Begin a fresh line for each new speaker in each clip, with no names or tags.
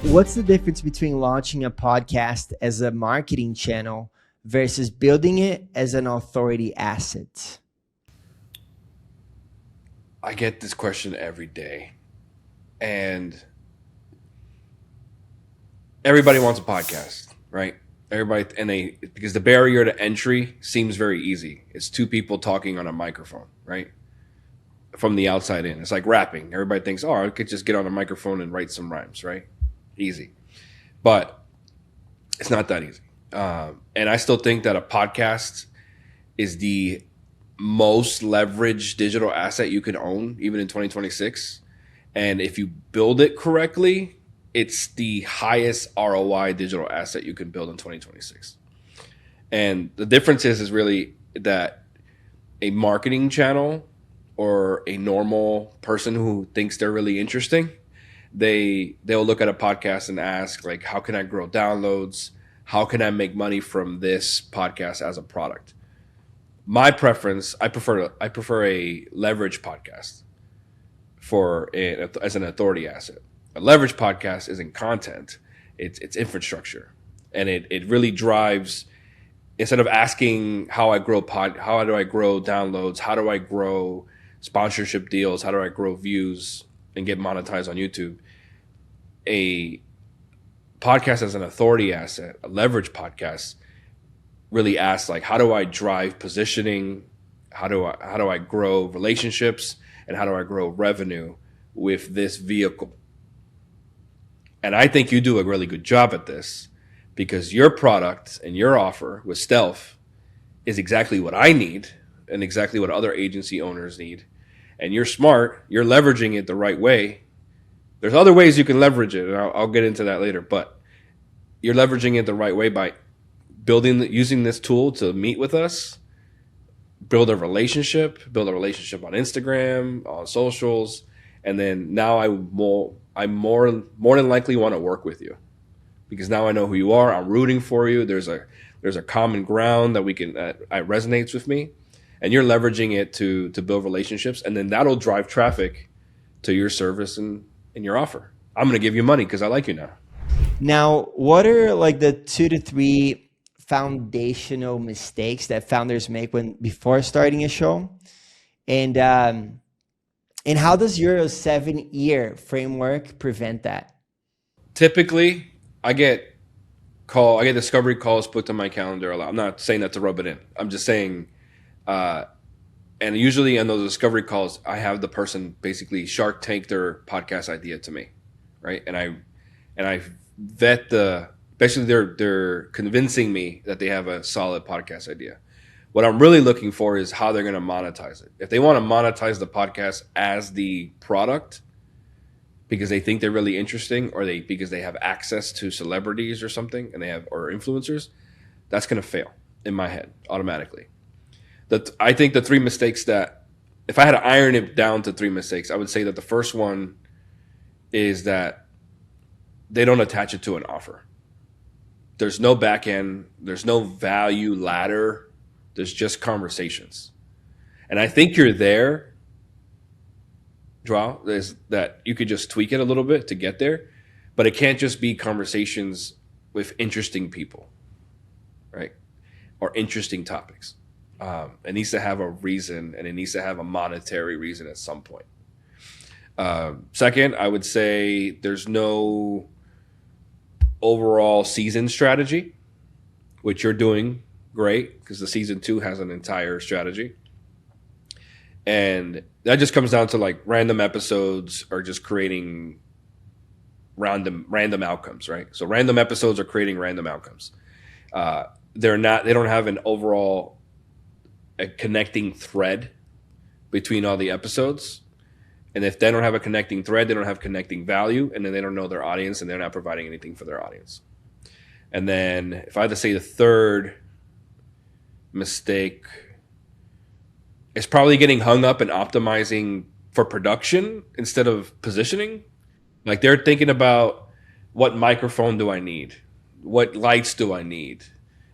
What's the difference between launching a podcast as a marketing channel versus building it as an authority asset?
I get this question every day, and everybody wants a podcast, right? Everybody, and they, because the barrier to entry seems very easy. It's two people talking on a microphone, right? From the outside in. It's like rapping. Everybody thinks, oh, I could just get on a microphone and write some rhymes, right? Easy. But it's not that easy. And I still think that a podcast is the most leveraged digital asset you can own, even in 2026. And if you build it correctly, it's the highest ROI digital asset you can build in 2026. And the difference is really that a marketing channel or a normal person who thinks they're really interesting, they'll look at a podcast and ask, like, how can I grow downloads? How can I make money from this podcast as a product? My preference, I prefer a leverage podcast as an authority asset. A leverage podcast isn't content; it's infrastructure, and it really drives. Instead of asking how do I grow downloads, how do I grow sponsorship deals, how do I grow views and get monetized on YouTube, a podcast as an authority asset, a leverage podcast, really asks, like, how do I drive positioning, how do I grow relationships, and how do I grow revenue with this vehicle? And I think you do a really good job at this, because your product and your offer with Stealth is exactly what I need and exactly what other agency owners need. And you're smart, you're leveraging it the right way. There's other ways you can leverage it, and I'll get into that later, but you're leveraging it the right way by using this tool to meet with us, build a relationship on Instagram, on socials, and then now I more than likely want to work with you, because now I know who you are. I'm rooting for you. There's a common ground that resonates with me, and you're leveraging it to build relationships, and then that'll drive traffic to your service and your offer. I'm going to give you money because I like you now.
Now, what are like the 2 to 3 foundational mistakes that founders make before starting a show? And how does your 7-year framework prevent that?
Typically, I get discovery calls put to my calendar a lot. I'm not saying that to rub it in. I'm just saying, and usually on those discovery calls, I have the person basically Shark Tank their podcast idea to me, right? And I vet basically they're convincing me that they have a solid podcast idea. What I'm really looking for is how they're going to monetize it. If they want to monetize the podcast as the product because they think they're really interesting, or because they have access to celebrities or something, or influencers, that's going to fail in my head automatically. I think the 3 mistakes that, if I had to iron it down to 3 mistakes, I would say that the first one is that they don't attach it to an offer. There's no back end. There's no value ladder. There's just conversations. And I think you're there, Joao, is that you could just tweak it a little bit to get there, but it can't just be conversations with interesting people, right? Or interesting topics. It needs to have a reason, and it needs to have a monetary reason at some point. Second, I would say there's no overall season strategy, which you're doing great, because the season 2 has an entire strategy. And that just comes down to like random episodes or just creating random outcomes, right? So random episodes are creating random outcomes. They don't have an overall a connecting thread between all the episodes. And if they don't have a connecting thread, they don't have connecting value, and then they don't know their audience, and they're not providing anything for their audience. And then if I had to say the third mistake, it's probably getting hung up in optimizing for production instead of positioning. Like, they're thinking about, what microphone do I need? What lights do I need?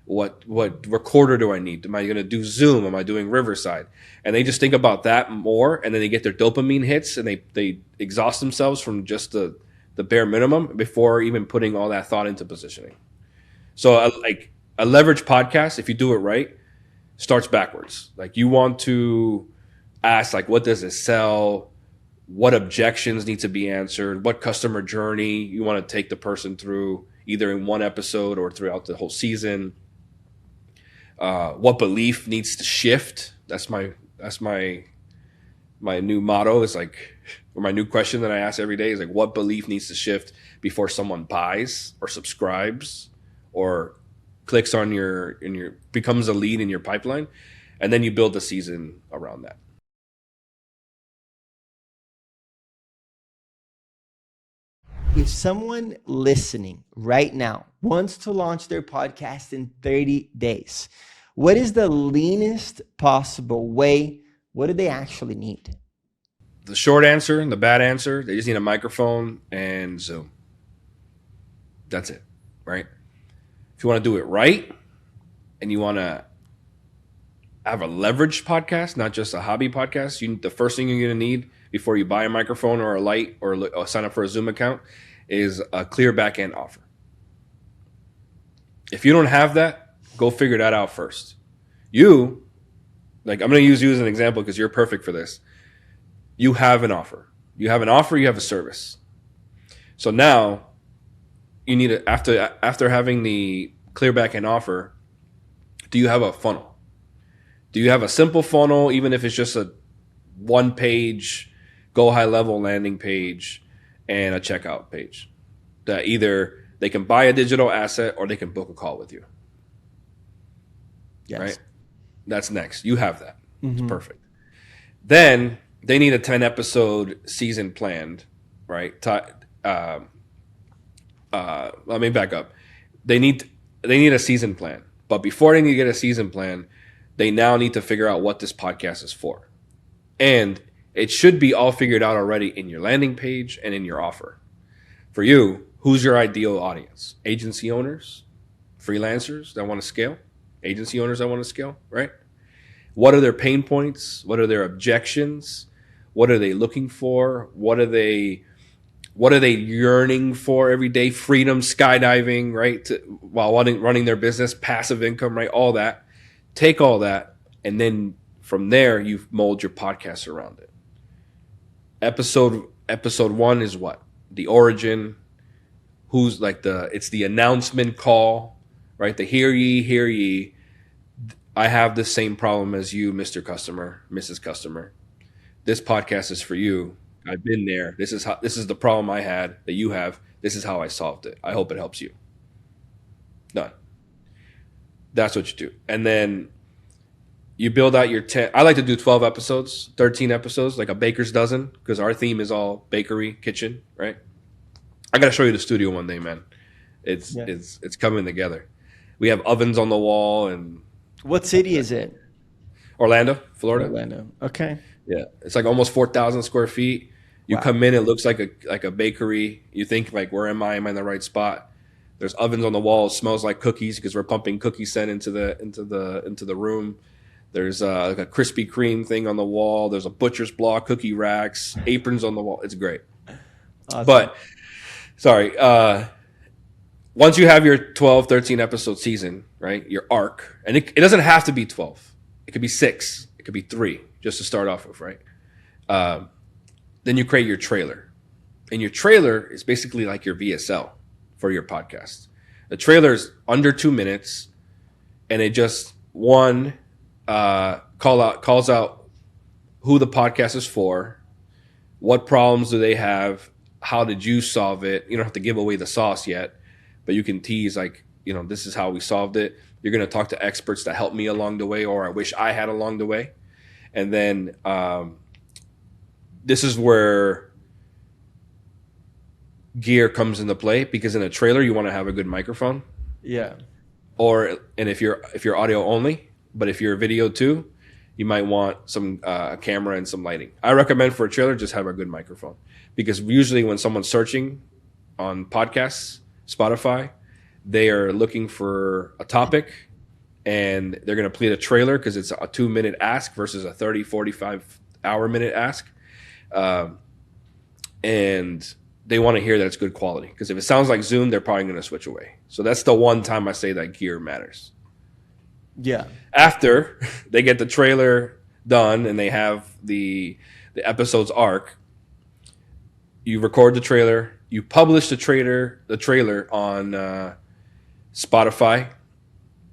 What recorder do I need? Am I going to do Zoom? Am I doing Riverside? And they just think about that more, and then they get their dopamine hits, and they exhaust themselves from just the the bare minimum before even putting all that thought into positioning. So like a leverage podcast, if you do it right, starts backwards. Like you want to ask like, what does it sell? What objections need to be answered? What customer journey you want to take the person through, either in one episode or throughout the whole season. What belief needs to shift? That's my new motto. Is like, or my new question that I ask every day is like, what belief needs to shift before someone buys or subscribes or clicks on your becomes a lead in your pipeline, and then you build the season around that.
If someone listening right now wants to launch their podcast in 30 days, what is the leanest possible way? What do they actually need?
The short answer and the bad answer, they just need a microphone and Zoom. That's it, right? If you want to do it right and you want to have a leveraged podcast, not just a hobby podcast, the first thing you're going to need before you buy a microphone or a light or sign up for a Zoom account is a clear back-end offer. If you don't have that, go figure that out first. I'm going to use you as an example because you're perfect for this. You have an offer. You have a service. So now you need to, after having the clear back-end offer, do you have a funnel? Do you have a simple funnel, even if it's just a one-page go high-level landing page and a checkout page that either they can buy a digital asset or they can book a call with you?
Yes.
Right? That's next. You have that. It's perfect. Then they need a 10-episode season planned, right? Let me back up. They need a season plan. But before they need to get a season plan, they now need to figure out what this podcast is for. And it should be all figured out already in your landing page and in your offer. For you, who's your ideal audience? Agency owners, freelancers that want to scale, agency owners that want to scale, right? What are their pain points? What are their objections? What are they looking for? What are they yearning for every day? Freedom, skydiving, right? While running their business, passive income, right? All that. Take all that, and then from there, you mold your podcast around it. Episode 1 is what? The origin. Who's like it's the announcement call, right? The hear ye. I have the same problem as you, Mr. Customer, Mrs. Customer. This podcast is for you. I've been there. This is the problem I had that you have. This is how I solved it. I hope it helps you. Done. That's what you do. And then you build out your 10. I like to do 12 episodes, 13 episodes, like a baker's dozen, because our theme is all bakery, kitchen, right? I got to show you the studio one day, man. It's coming together. We have ovens on the wall. And
what city is it?
Orlando, Florida.
Orlando. Okay.
Yeah. It's like almost 4,000 square feet. You come in, it looks like a bakery. You think like, where am I? Am I in the right spot? There's ovens on the wall. It smells like cookies because we're pumping cookie scent into the room. There's like a Krispy Kreme thing on the wall. There's a butcher's block, cookie racks, aprons on the wall. It's great. Awesome. But sorry, once you have your 12, 13 episode season, right? Your arc, and it doesn't have to be 12. It could be 6. It could be 3, just to start off with, right? Then you create your trailer, and your trailer is basically like your VSL for your podcast. The trailer is under 2 minutes, and it just calls out who the podcast is for, what problems do they have, how did you solve it. You don't have to give away the sauce yet, but you can tease like, this is how we solved it. You're going to talk to experts that helped me along the way, or I wish I had along the way. And then this is where gear comes into play, because in a trailer you want to have a good microphone.
Yeah.
And if you're audio only, but if you're video too, you might want some camera and some lighting. I recommend for a trailer just have a good microphone, because usually when someone's searching on podcasts, Spotify, they are looking for a topic and they're going to play the trailer because it's a 2-minute ask versus a 30, 45 hour minute ask. And they want to hear that it's good quality. Because if it sounds like Zoom, they're probably going to switch away. So that's the one time I say that gear matters.
Yeah.
After they get the trailer done and they have the episode's arc, you record the trailer, you publish the trailer on Spotify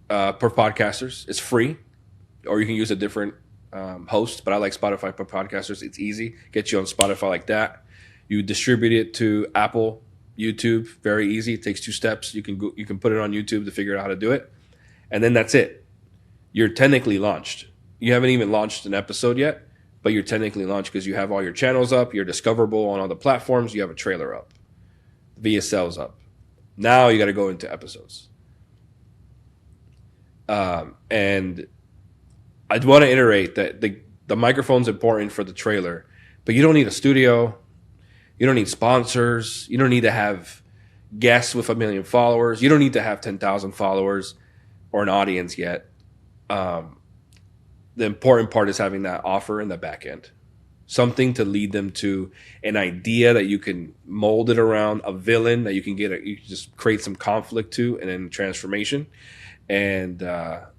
for podcasters. It's free, or you can use a different host, but I like Spotify for podcasters. It's easy, get you on Spotify like that. You distribute it to Apple, YouTube, very easy. It takes 2 steps. You can put it on YouTube to figure out how to do it, and then that's it. You're technically launched. You haven't even launched an episode yet, but you're technically launched because you have all your channels up. You're discoverable on all the platforms. You have a trailer up, VSL's up. Now you got to go into episodes. And I want to iterate that the microphone's important for the trailer, but you don't need a studio. You don't need sponsors. You don't need to have guests with 1 million followers. You don't need to have 10,000 followers or an audience yet. The important part is having that offer in the back end, something to lead them to an idea that you can mold it around, a villain that you can you can just create some conflict to, and then transformation. And a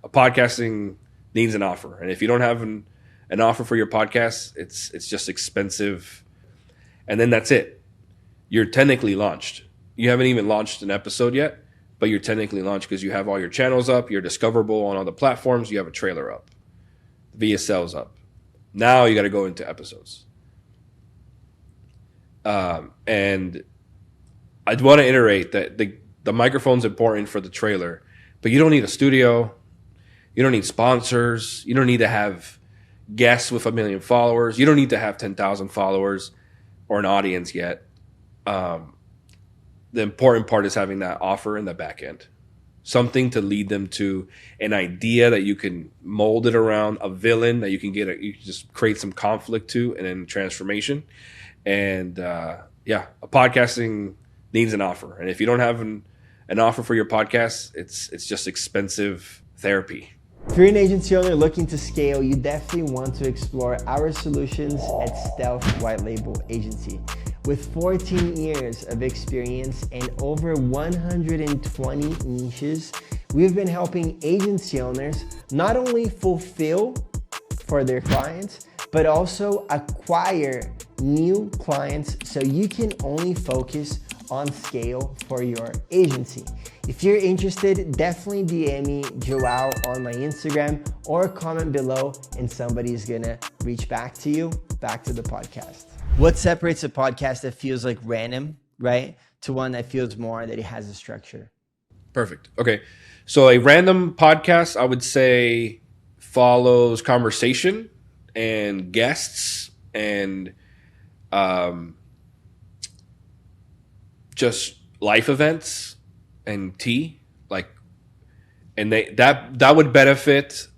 podcasting needs an offer. And if you don't have an offer for your podcast, it's just expensive. And then that's it. You're technically launched. You haven't even launched an episode yet, but you're technically launched because you have all your channels up. You're discoverable on all the platforms. You have a trailer up. VSL's up. Now you got to go into episodes. And I want to iterate that the microphone's important for the trailer, but you don't need a studio. You don't need sponsors. You don't need to have guests with 1 million followers. You don't need to have 10,000 followers or an audience yet. The important part is having that offer in the back end, something to lead them to an idea that you can mold it around, a villain that you can you can just create some conflict to, and then transformation. And a podcasting needs an offer. And if you don't have an offer for your podcast, it's just expensive therapy.
If you're an agency owner looking to scale, you definitely want to explore our solutions at Stealth White Label Agency. With 14 years of experience and over 120 niches, we've been helping agency owners not only fulfill for their clients, but also acquire new clients so you can only focus on scale for your agency. If you're interested, definitely DM me, Joao, on my Instagram, or comment below and somebody's gonna reach back to you, back to the podcast. What separates a podcast that feels like random, right, to one that feels more that it has a structure?
Perfect. Okay. So a random podcast, I would say, follows conversation and guests and just life events and tea, and that would benefit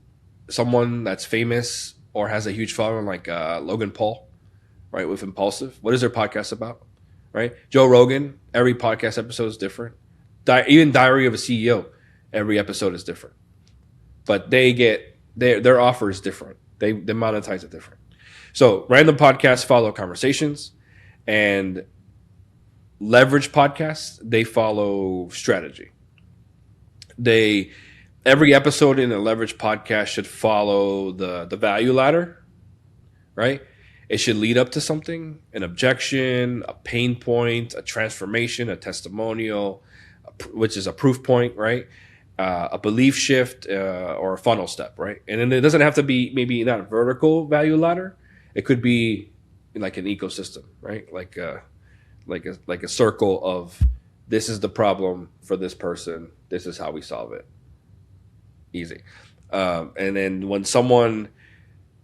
someone that's famous or has a huge following, like Logan Paul, right? With Impulsive. What is their podcast about, right? Joe Rogan, every podcast episode is different. Even Diary of a CEO, every episode is different. But they get their offer is different. They monetize it different. So random podcasts follow conversations, and leverage podcasts, they follow strategy. Every episode in a leverage podcast should follow the value ladder, right? It should lead up to something, an objection, a pain point, a transformation, a testimonial, which is a proof point, right? A belief shift, or a funnel step, right? And then it doesn't have to be maybe not a vertical value ladder. It could be like an ecosystem, right? Like a circle of, this is the problem for this person. This is how we solve it. Easy. And then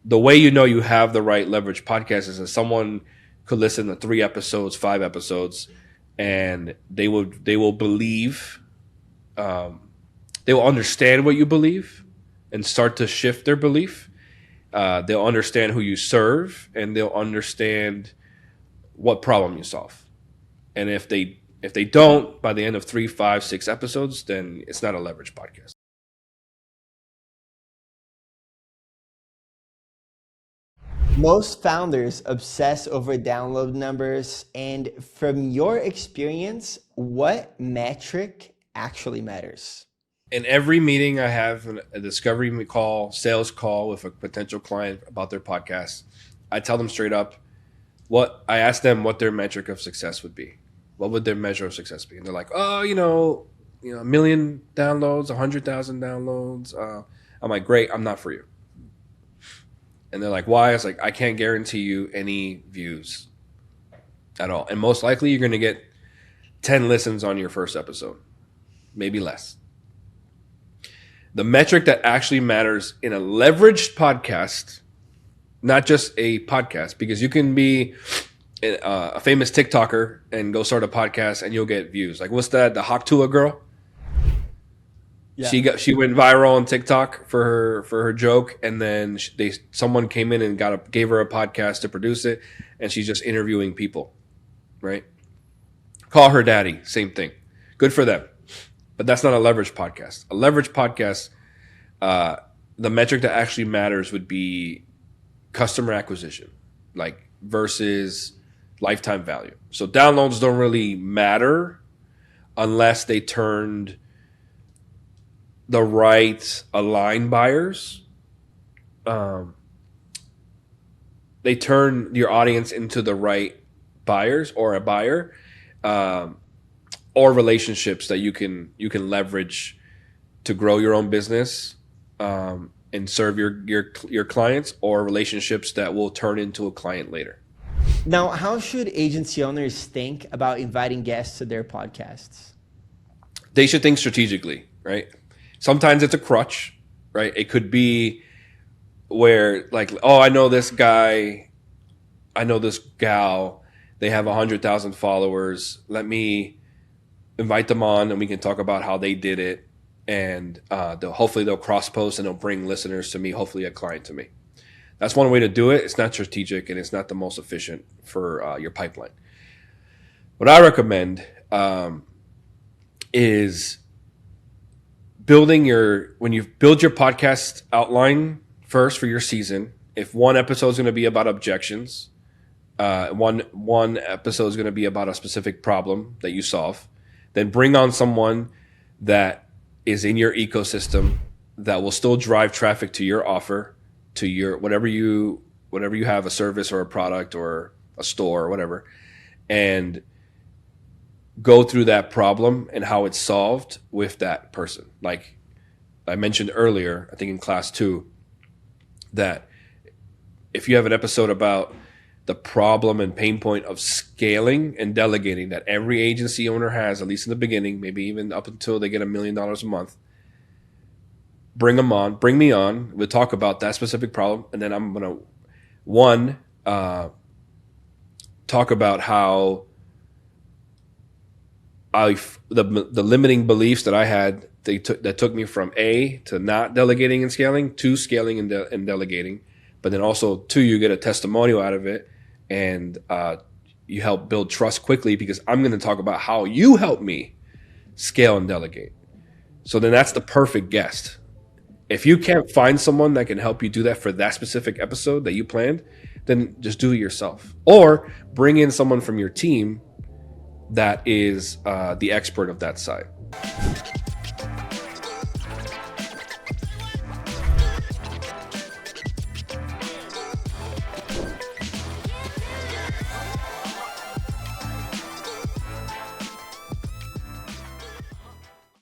the way you know you have the right leverage podcast is that someone could listen to 3 episodes, 5 episodes, and they will believe, they will understand what you believe and start to shift their belief. They'll understand who you serve, and they'll understand what problem you solve. And if they don't, by the end of 3, 5, 6 episodes, then it's not a leverage podcast.
Most founders obsess over download numbers. And from your experience, what metric actually matters?
In every meeting, I have a discovery call, sales call with a potential client about their podcast. I tell them straight up I ask them what their metric of success would be. What would their measure of success be? And they're like, oh, a million downloads, 100,000 downloads. I'm like, great, I'm not for you. And they're like, why? I was like, I can't guarantee you any views at all. And most likely you're going to get 10 listens on your first episode, maybe less. The metric that actually matters in a leveraged podcast, not just a podcast, because you can be a famous TikToker and go start a podcast and you'll get views. Like, what's that? The Haktua girl? Yeah. She went viral on TikTok for her joke, and then someone came in and gave her a podcast to produce it, and she's just interviewing people, right? Call Her Daddy, same thing. Good for them, but that's not a leverage podcast. A leverage podcast, the metric that actually matters would be customer acquisition, like versus lifetime value. So downloads don't really matter unless they turned the right aligned buyers. They turn your audience into the right buyers or a buyer, or relationships that you can leverage to grow your own business, and serve your clients, or relationships that will turn into a client later.
Now, how should agency owners think about inviting guests to their podcasts?
They should think strategically, right? Sometimes it's a crutch, right? It could be where, like, oh, I know this guy, I know this gal, they have 100,000 followers. Let me invite them on and we can talk about how they did it. And hopefully they'll cross post and they'll bring listeners to me, hopefully a client to me. That's one way to do it. It's not strategic and it's not the most efficient for your pipeline. What I recommend is when you build your podcast outline first for your season. If one episode is going to be about objections, one episode is going to be about a specific problem that you solve, then bring on someone that is in your ecosystem that will still drive traffic to your offer, to your whatever you have, a service or a product or a store or whatever, and go through that problem and how it's solved with that person. Like I mentioned earlier, I think in class 2, that if you have an episode about the problem and pain point of scaling and delegating that every agency owner has, at least in the beginning, maybe even up until they get $1 million a month, bring me on. We'll talk about that specific problem. And then I'm going to, talk about how the limiting beliefs that I had, that took me from A, to not delegating and scaling, to scaling and delegating. But then also, 2, you get a testimonial out of it, and you help build trust quickly, because I'm going to talk about how you help me scale and delegate. So then that's the perfect guest. If you can't find someone that can help you do that for that specific episode that you planned, then just do it yourself. Or bring in someone from your team that is the expert of that side.